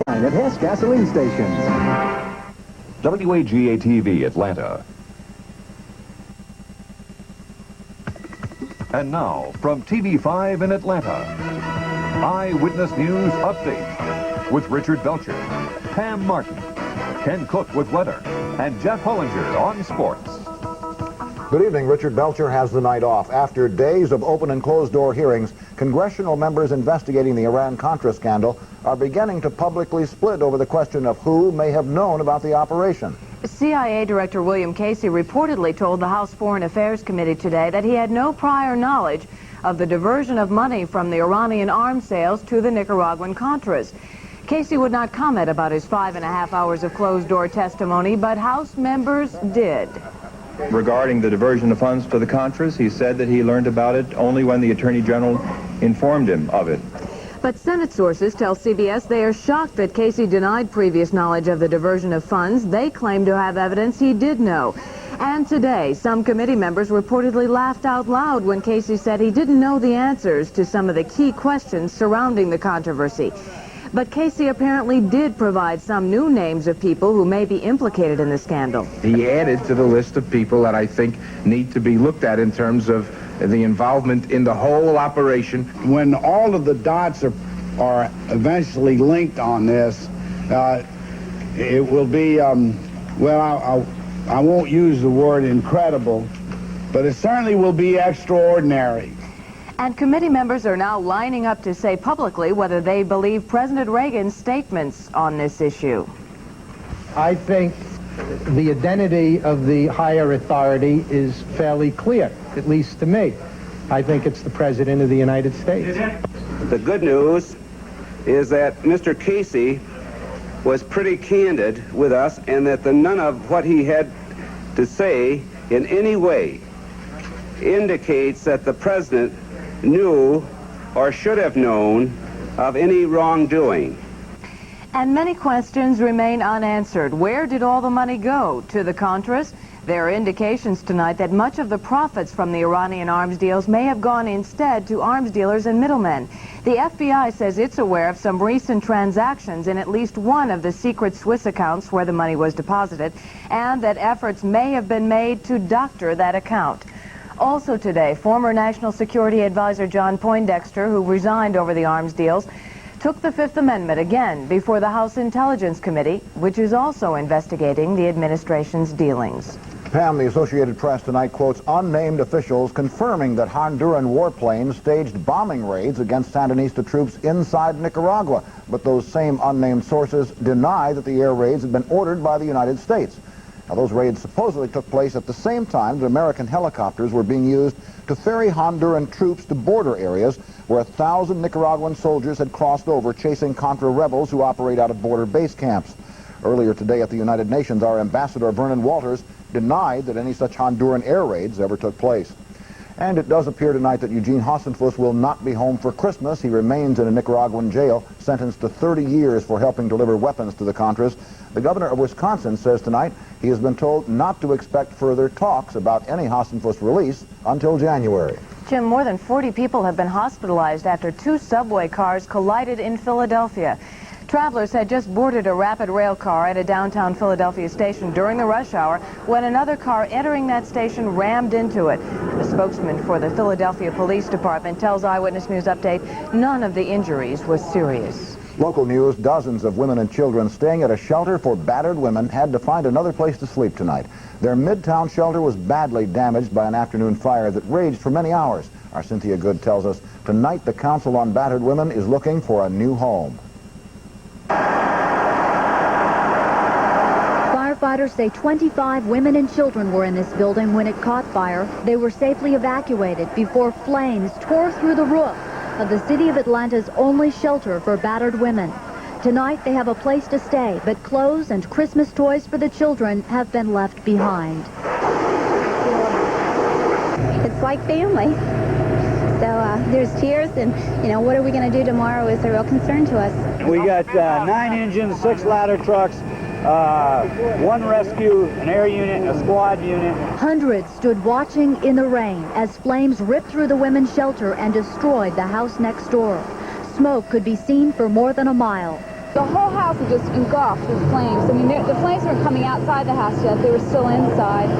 at Hess gasoline stations. WAGA-TV Atlanta. And now, from TV5 in Atlanta, Eyewitness News Update with Richard Belcher, Pam Martin, Ken Cook with weather, and Jeff Hollinger on sports. Good evening. Richard Belcher has the night off. After days of open and closed-door hearings, congressional members investigating the Iran-Contra scandal are beginning to publicly split over the question of who may have known about the operation. CIA Director William Casey reportedly told the House Foreign Affairs Committee today that he had no prior knowledge of the diversion of money from the Iranian arms sales to the Nicaraguan Contras. Casey would not comment about his 5.5 hours of closed-door testimony, but House members did. Regarding the diversion of funds to the Contras, he said that he learned about it only when the Attorney General informed him of it. But Senate sources tell CBS they are shocked that Casey denied previous knowledge of the diversion of funds. They claim to have evidence he did know. And today, some committee members reportedly laughed out loud when Casey said he didn't know the answers to some of the key questions surrounding the controversy. But Casey apparently did provide some new names of people who may be implicated in the scandal. He added to the list of people that I think need to be looked at in terms of the involvement in the whole operation. When all of the dots are eventually linked on this, it will be, well, I won't use the word incredible, but it certainly will be extraordinary. And committee members are now lining up to say publicly whether they believe President Reagan's statements on this issue. I think the identity of the higher authority is fairly clear, at least to me. I think it's the President of the United States. The good news is that Mr. Casey was pretty candid with us, and that none of what he had to say in any way indicates that the President knew or should have known of any wrongdoing. And many questions remain unanswered. Where did all the money go? To the Contras? There are indications tonight that much of the profits from the Iranian arms deals may have gone instead to arms dealers and middlemen. The FBI says it's aware of some recent transactions in at least one of the secret Swiss accounts where the money was deposited, and that efforts may have been made to doctor that account. Also today, former National Security Advisor John Poindexter, who resigned over the arms deals, took the Fifth Amendment again before the House Intelligence Committee, which is also investigating the administration's dealings. Pam, the Associated Press tonight quotes unnamed officials confirming that Honduran warplanes staged bombing raids against Sandinista troops inside Nicaragua. But those same unnamed sources deny that the air raids had been ordered by the United States. Now, those raids supposedly took place at the same time that American helicopters were being used to ferry Honduran troops to border areas where 1,000 Nicaraguan soldiers had crossed over chasing Contra rebels who operate out of border base camps. Earlier today at the United Nations, our ambassador Vernon Walters denied that any such Honduran air raids ever took place. And it does appear tonight that Eugene Hasenfuss will not be home for Christmas. He remains in a Nicaraguan jail, sentenced to 30 years for helping deliver weapons to the Contras. The governor of Wisconsin says tonight he has been told not to expect further talks about any Hasenfuss release until January. Jim, more than 40 people have been hospitalized after two subway cars collided in Philadelphia. Travelers had just boarded a rapid rail car at a downtown Philadelphia station during the rush hour when another car entering that station rammed into it. The spokesman for the Philadelphia Police Department tells Eyewitness News Update none of the injuries was serious. Local news, dozens of women and children staying at a shelter for battered women had to find another place to sleep tonight. Their Midtown shelter was badly damaged by an afternoon fire that raged for many hours. Our Cynthia Good tells us tonight the Council on Battered Women is looking for a new home. Firefighters say 25 women and children were in this building when it caught fire. They were safely evacuated before flames tore through the roof of the City of Atlanta's only shelter for battered women. Tonight they have a place to stay, but clothes and Christmas toys for the children have been left behind. It's like family. So there's tears, and what are we going to do tomorrow is a real concern to us. We got 9 engines, 6 ladder trucks, 1 rescue, an air unit, a squad unit. Hundreds stood watching in the rain as flames ripped through the women's shelter and destroyed the house next door. Smoke could be seen for more than a mile. The whole house was just engulfed with flames. I mean, the flames weren't coming outside the house yet. They were still inside.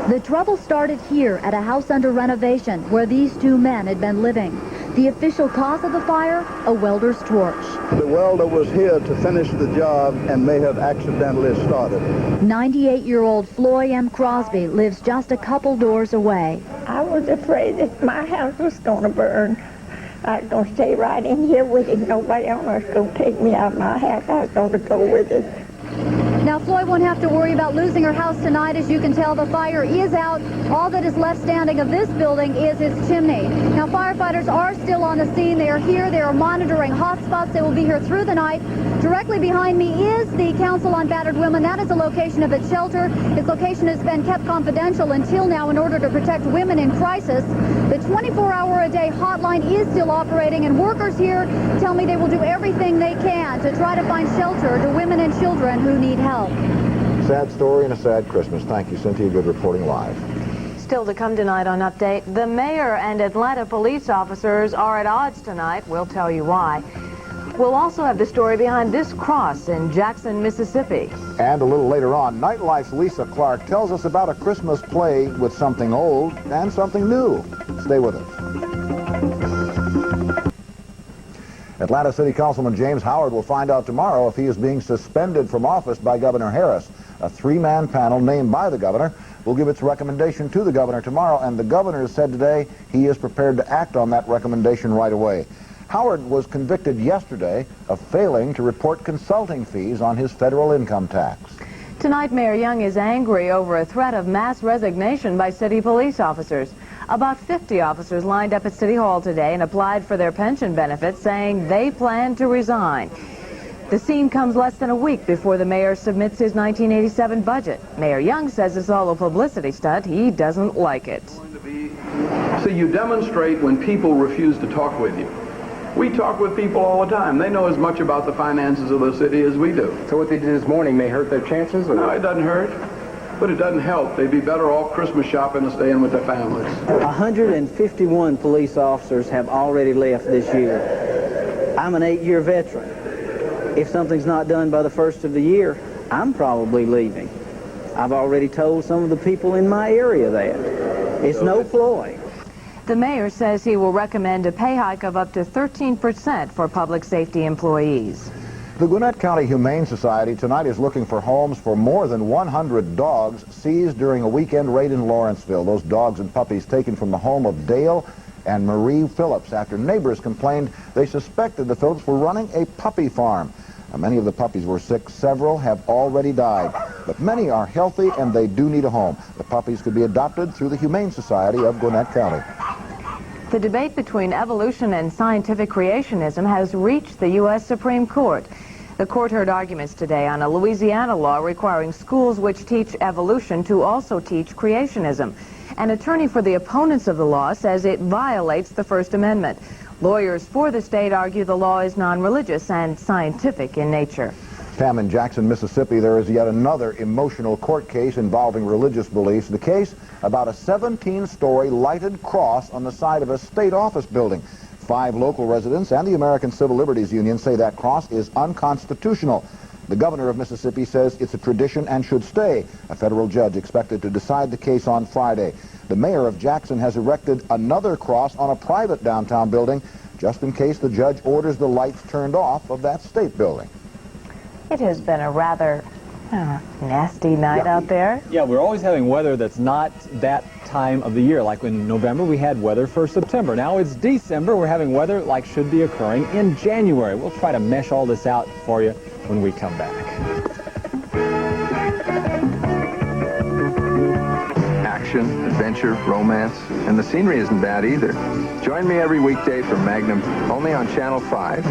The trouble started here at a house under renovation where these two men had been living. The official cause of the fire, a welder's torch. The welder was here to finish the job and may have accidentally started. 98-year-old Floy M. Crosby lives just a couple doors away. I was afraid that my house was going to burn. I was going to stay right in here with it. Nobody on earth was going to take me out of my house. I was going to go with it. Now, Floy won't have to worry about losing her house tonight. As you can tell, the fire is out. All that is left standing of this building is its chimney. Now, firefighters are still on the scene. They are here. They are monitoring hot spots. They will be here through the night. Directly behind me is the Council on Battered Women. That is the location of its shelter. Its location has been kept confidential until now in order to protect women in crisis. The 24-hour-a-day hotline is still operating, and workers here tell me they will do everything they can to try to find shelter to women and children who need help. Sad story and a sad Christmas. Thank you, Cynthia. Good reporting live. Still to come tonight on Update, the mayor and Atlanta police officers are at odds tonight. We'll tell you why. We'll also have the story behind this cross in Jackson, Mississippi. And a little later on, Nightlife's Lisa Clark tells us about a Christmas play with something old and something new. Stay with us. Atlanta City Councilman James Howard will find out tomorrow if he is being suspended from office by Governor Harris. A three-man panel named by the governor will give its recommendation to the governor tomorrow, and the governor has said today he is prepared to act on that recommendation right away. Howard was convicted yesterday of failing to report consulting fees on his federal income tax. Tonight, Mayor Young is angry over a threat of mass resignation by city police officers. About 50 officers lined up at City Hall today and applied for their pension benefits, saying they plan to resign. The scene comes less than a week before the mayor submits his 1987 budget. Mayor Young says it's all a publicity stunt. He doesn't like it. So you demonstrate when people refuse to talk with you. We talk with people all the time. They know as much about the finances of the city as we do. So what they did this morning may hurt their chances? Or? No, it doesn't hurt. But it doesn't help. They'd be better off Christmas shopping and staying with their families. 151 police officers have already left this year. I'm an 8-year veteran. If something's not done by the first of the year, I'm probably leaving. I've already told some of the people in my area that. It's no ploy. The mayor says he will recommend a pay hike of up to 13% for public safety employees. The Gwinnett County Humane Society tonight is looking for homes for more than 100 dogs seized during a weekend raid in Lawrenceville. Those dogs and puppies taken from the home of Dale and Marie Phillips after neighbors complained they suspected the Phillips were running a puppy farm. Now, many of the puppies were sick. Several have already died, but many are healthy and they do need a home. The puppies could be adopted through the Humane Society of Gwinnett County. The debate between evolution and scientific creationism has reached the U.S. Supreme Court. The court heard arguments today on a Louisiana law requiring schools which teach evolution to also teach creationism. An attorney for the opponents of the law says it violates the First Amendment. Lawyers for the state argue the law is non-religious and scientific in nature. Pam, in Jackson, Mississippi, there is yet another emotional court case involving religious beliefs. The case about a 17-story lighted cross on the side of a state office building. 5 local residents and the American Civil Liberties Union say that cross is unconstitutional. The governor of Mississippi says it's a tradition and should stay. A federal judge expected to decide the case on Friday. The mayor of Jackson has erected another cross on a private downtown building just in case the judge orders the lights turned off of that state building. It has been a rather nasty night out there. Yeah, we're always having weather that's not that time of the year. Like in November, we had weather for September. Now it's December. We're having weather like should be occurring in January. We'll try to mesh all this out for you when we come back. Action, adventure, romance, and the scenery isn't bad either. Join me every weekday for Magnum, only on Channel 5.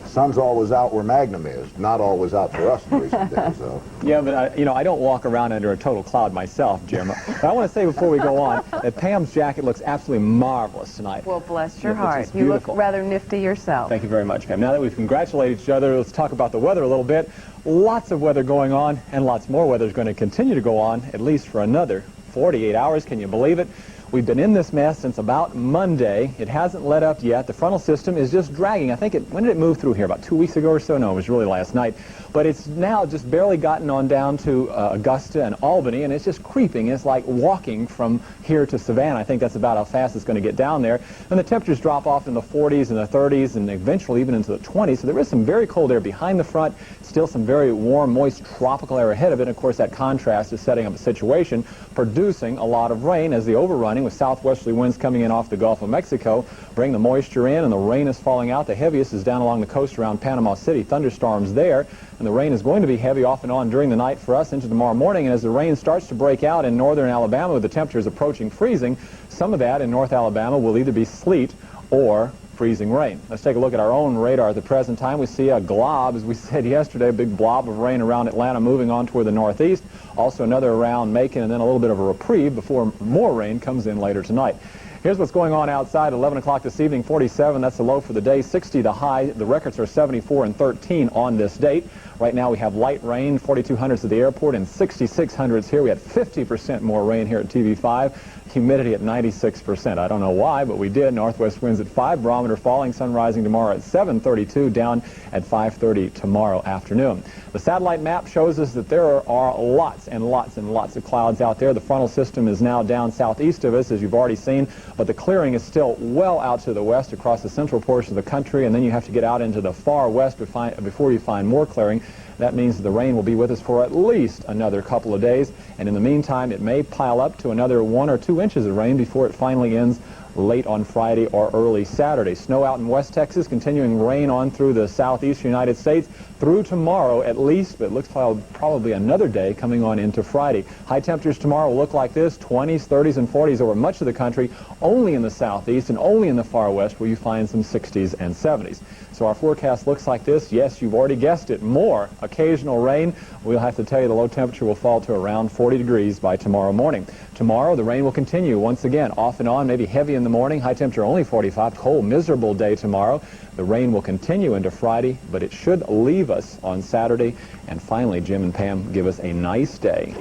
Sun's always out where Magnum is, not always out for us in recent days, though. Yeah, but I don't walk around under a total cloud myself, Jim. But I want to say before we go on that Pam's jacket looks absolutely marvelous tonight. Well, bless your heart. You look rather nifty yourself. Thank you very much, Pam. Now that we've congratulated each other, let's talk about the weather a little bit. Lots of weather going on, and lots more weather is going to continue to go on, at least for another 48 hours. Can you believe it? We've been in this mess since about Monday. It hasn't let up yet. The frontal system is just dragging. I think when did it move through here? About 2 weeks ago or so? No, it was really last night. But it's now just barely gotten on down to Augusta and Albany, and it's just creeping. It's like walking from here to Savannah. I think that's about how fast it's going to get down there. And the temperatures drop off in the 40s and the 30s and eventually even into the 20s. So there is some very cold air behind the front, still some very warm, moist tropical air ahead of it. And of course, that contrast is setting up a situation producing a lot of rain as the overrunning with southwesterly winds coming in off the Gulf of Mexico bring the moisture in, and the rain is falling out. The heaviest is down along the coast around Panama City. Thunderstorms there, and the rain is going to be heavy off and on during the night for us into tomorrow morning. And as the rain starts to break out in northern Alabama with the temperatures approaching freezing, some of that in North Alabama will either be sleet or freezing rain. Let's take a look at our own radar at the present time. We see a glob, as we said yesterday, a big blob of rain around Atlanta moving on toward the northeast. Also another around Macon, and then a little bit of a reprieve before more rain comes in later tonight. Here's what's going on outside. 11 o'clock this evening, 47. That's the low for the day. 60 the high. The records are 74 and 13 on this date. Right now we have light rain, 4200s at the airport and 6600s here. We had 50% more rain here at TV5. Humidity at 96%. I don't know why, but we did. Northwest winds at 5. Barometer falling. Sun rising tomorrow at 7:32. Down at 5:30 tomorrow afternoon. The satellite map shows us that there are lots and lots and lots of clouds out there. The frontal system is now down southeast of us, as you've already seen, but the clearing is still well out to the west across the central portion of the country, and then you have to get out into the far west before you find more clearing. That means the rain will be with us for at least another couple of days, and in the meantime it may pile up to another 1 or 2 inches of rain before it finally ends late on Friday or early Saturday. Snow out in West Texas, continuing rain on through the southeastern United States through tomorrow at least, but it looks like probably another day coming on into Friday. High temperatures tomorrow will look like this: 20s, 30s, and 40s over much of the country, only in the southeast and only in the far west where you find some 60s and 70s. So our forecast looks like this. Yes, you've already guessed it. More occasional rain. We'll have to tell you the low temperature will fall to around 40 degrees by tomorrow morning. Tomorrow, the rain will continue once again, off and on, maybe heavy in the morning. High temperature only 45. Cold, miserable day tomorrow. The rain will continue into Friday, but it should leave us on Saturday. And finally, Jim and Pam give us a nice day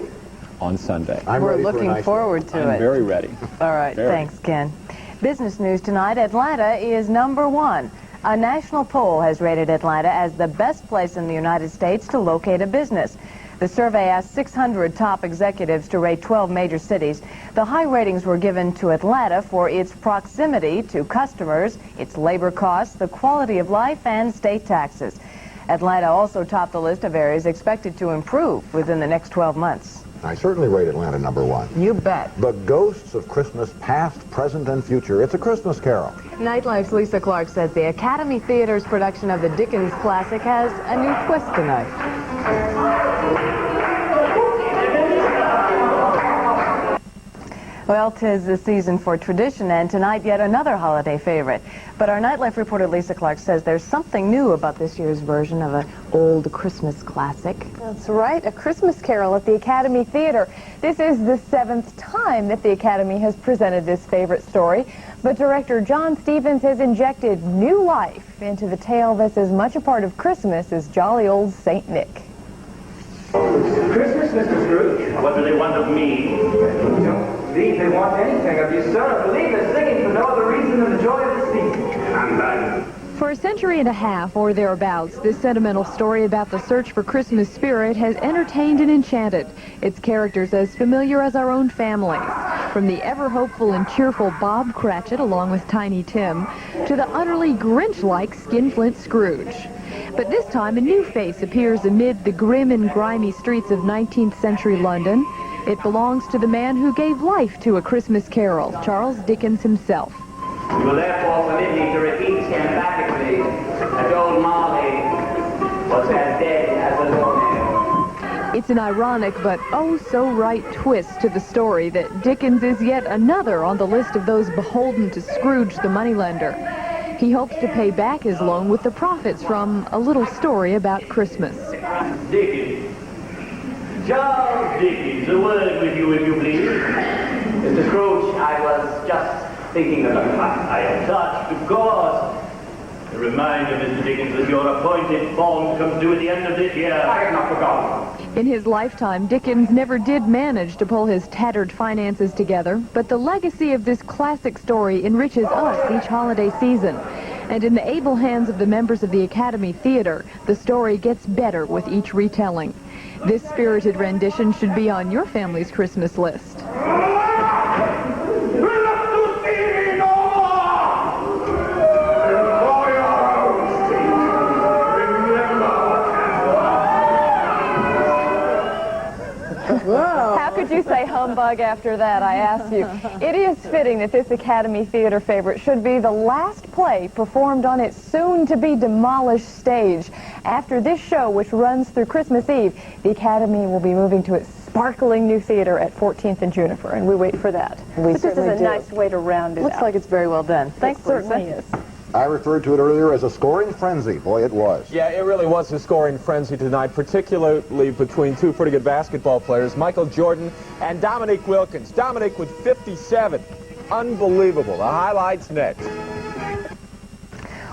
on Sunday. We're looking forward to it. I'm very ready. All right, thanks, Ken. Business news tonight: Atlanta is #1. A national poll has rated Atlanta as the best place in the United States to locate a business. The survey asked 600 top executives to rate 12 major cities. The high ratings were given to Atlanta for its proximity to customers, its labor costs, the quality of life, and state taxes. Atlanta also topped the list of areas expected to improve within the next 12 months. I certainly rate Atlanta #1. You bet. The ghosts of Christmas past, present, and future. It's a Christmas carol. Nightlife's Lisa Clark says the Academy Theater's production of the Dickens classic has a new twist tonight. Well, 'tis the season for tradition, and tonight yet another holiday favorite. But our Nightlife reporter Lisa Clark says there's something new about this year's version of an old Christmas classic. That's right, A Christmas Carol at the Academy Theater. This is the 7th time that the Academy has presented this favorite story, but director John Stevens has injected new life into the tale that's as much a part of Christmas as jolly old St. Nick. Christmas, Mr. Scrooge. What do they want of me? Don't believe they want anything of you, sir. I believe they're singing for no other reason than the joy of the season. I'm done. For a century and a half or thereabouts, this sentimental story about the search for Christmas spirit has entertained and enchanted. Its characters as familiar as our own families, from the ever-hopeful and cheerful Bob Cratchit along with Tiny Tim, to the utterly Grinch-like Skinflint Scrooge. But this time a new face appears amid the grim and grimy streets of 19th century London. It belongs to the man who gave life to A Christmas Carol, Charles Dickens himself. You will therefore permit me to repeat emphatically that old Marley was as dead as a doornail. It's an ironic but oh-so-right twist to the story that Dickens is yet another on the list of those beholden to Scrooge the moneylender. He hopes to pay back his loan with the profits from A Little Story About Christmas. Dickens. Charles Dickens, a word with you, if you please. Mr. Scrooge, I was just thinking of you. I am touched, of course. A reminder, Mr. Dickens, that your appointed bond comes due at the end of this year. I have not forgotten. In his lifetime, Dickens never did manage to pull his tattered finances together, but the legacy of this classic story enriches us each holiday season. And in the able hands of the members of the Academy Theater, the story gets better with each retelling. This spirited rendition should be on your family's Christmas list. How could you say humbug after that, I ask you? It is fitting that this Academy Theater favorite should be the last play performed on its soon-to-be-demolished stage. After this show, which runs through Christmas Eve, the Academy will be moving to its sparkling new theater at 14th and Juniper, and we wait for that. But this is a nice way to round it out. Looks like it's very well done. Thanks, Lisa. It certainly is. I referred to it earlier as a scoring frenzy. Boy, it was. Yeah, it really was a scoring frenzy tonight, particularly between two pretty good basketball players, Michael Jordan and Dominique Wilkins. Dominique with 57. Unbelievable. The highlights next.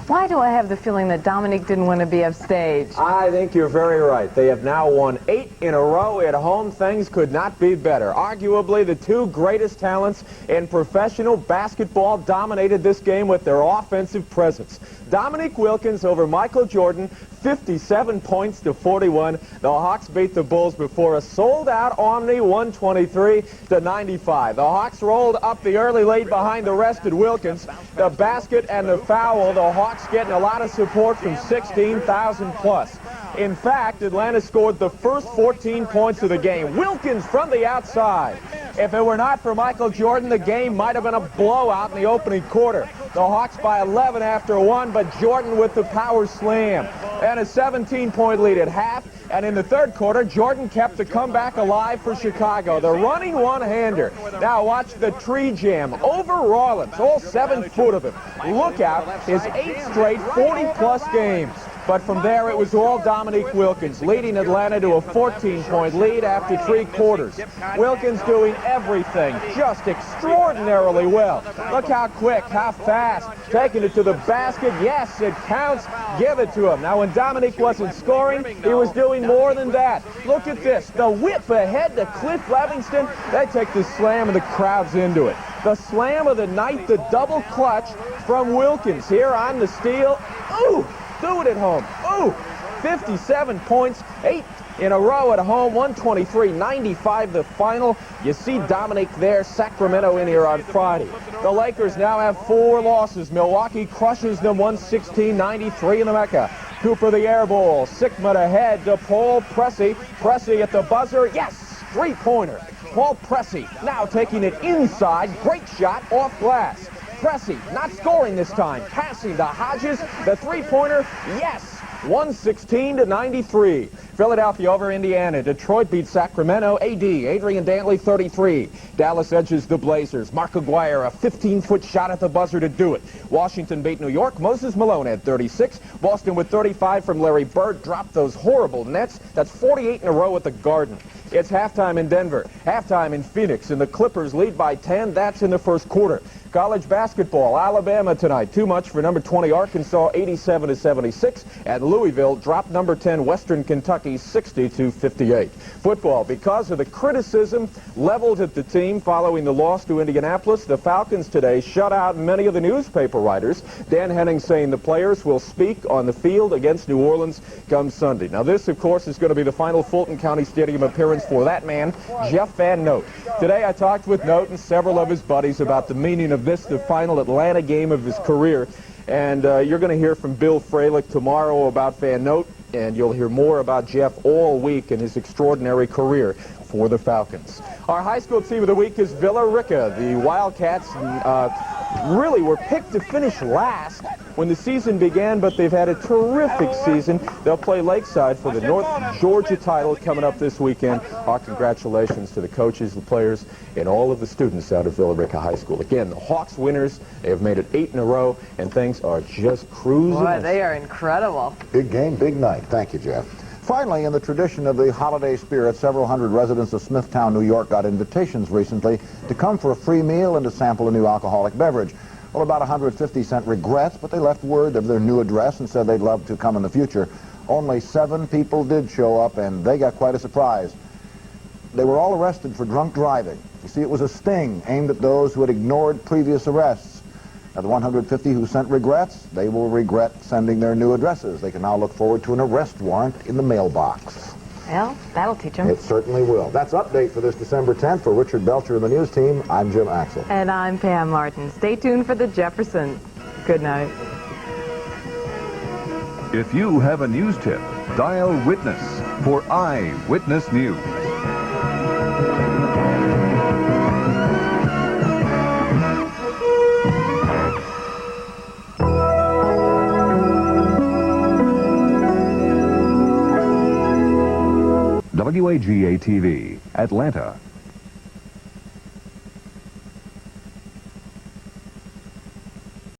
Why do I have the feeling that Dominique didn't want to be upstage? I think you're very right. They have now won 8 in a row at home. Things could not be better. Arguably, the two greatest talents in professional basketball dominated this game with their offensive presence. Dominique Wilkins over Michael Jordan, 57 points to 41. The Hawks beat the Bulls before a sold-out Omni, 123-95. The Hawks rolled up the early lead behind the rested Wilkins. The basket and the foul, the Hawks getting a lot of support from 16,000 plus. In fact, Atlanta scored the first 14 points of the game. Wilkins from the outside. If it were not for Michael Jordan, the game might have been a blowout in the opening quarter. The Hawks by 11 after 1, but Jordan with the power slam. And a 17-point lead at half. And in the third quarter, Jordan kept the comeback alive for Chicago. The running one-hander. Now watch the tree jam over Rollins, all 7 foot of him. Look out, his 8th straight 40-plus games. But from there, it was all Dominique Wilkins, leading Atlanta to a 14-point lead after 3 quarters. Wilkins doing everything just extraordinarily well. Look how quick, how fast, taking it to the basket. Yes, it counts. Give it to him. Now, when Dominique wasn't scoring, he was doing more than that. Look at this. The whip ahead to Cliff Livingston. They take the slam, and the crowd's into it. The slam of the night, the double clutch from Wilkins here on the steal. Ooh! Do it at home. Ooh, 57 points, 8 in a row at home, 123-95 the final. You see Dominique there, Sacramento in here on Friday. The Lakers now have 4 losses. Milwaukee crushes them 116-93 in the Mecca. Cooper the air ball, Sigmund ahead to Paul Pressey. Pressey at the buzzer, yes, 3-pointer. Paul Pressey now taking it inside, great shot off glass. Pressey not scoring this time, passing to Hodges, the 3-pointer, yes, 116-93. Philadelphia over Indiana. Detroit beats Sacramento. AD, Adrian Dantley, 33. Dallas edges the Blazers. Mark Aguirre, a 15-foot shot at the buzzer to do it. Washington beat New York. Moses Malone had 36. Boston with 35 from Larry Bird. Dropped those horrible Nets. That's 48 in a row at the Garden. It's halftime in Denver, halftime in Phoenix, and the Clippers lead by 10. That's in the first quarter. College basketball, Alabama tonight. Too much for number 20 Arkansas, 87-76. And Louisville dropped number 10 Western Kentucky, 60-58. Football, because of the criticism leveled at the team following the loss to Indianapolis, the Falcons today shut out many of the newspaper writers. Dan Henning saying the players will speak on the field against New Orleans come Sunday. Now this, of course, is going to be the final Fulton County Stadium appearance for that man, Jeff Van Note. Today I talked with Note and several of his buddies about the meaning of this, the final Atlanta game of his career. And you're going to hear from Bill Fralick tomorrow about Van Note, and you'll hear more about Jeff all week in his extraordinary career for the Falcons. Our high school team of the week is Villa Rica. The Wildcats really were picked to finish last when the season began, but they've had a terrific season. They'll play Lakeside for the North Georgia title coming up this weekend. Our congratulations to the coaches, the players, and all of the students out of Villa Rica High School. Again, the Hawks winners. They have made it 8 in a row, and things are just cruising. Boy, they are incredible. Big game, big night. Thank you, Jeff. Finally, in the tradition of the holiday spirit, several hundred residents of Smithtown, New York got invitations recently to come for a free meal and to sample a new alcoholic beverage. Well, about 150 sent regrets, but they left word of their new address and said they'd love to come in the future. Only 7 people did show up, and they got quite a surprise. They were all arrested for drunk driving. You see, it was a sting aimed at those who had ignored previous arrests. Now, the 150 who sent regrets, they will regret sending their new addresses. They can now look forward to an arrest warrant in the mailbox. Well, that'll teach them. It certainly will. That's Update for this December 10th. For Richard Belcher and the news team, I'm Jim Axel. And I'm Pam Martin. Stay tuned for the Jeffersons. Good night. If you have a news tip, dial Witness for Eyewitness News. WAGA-TV, Atlanta.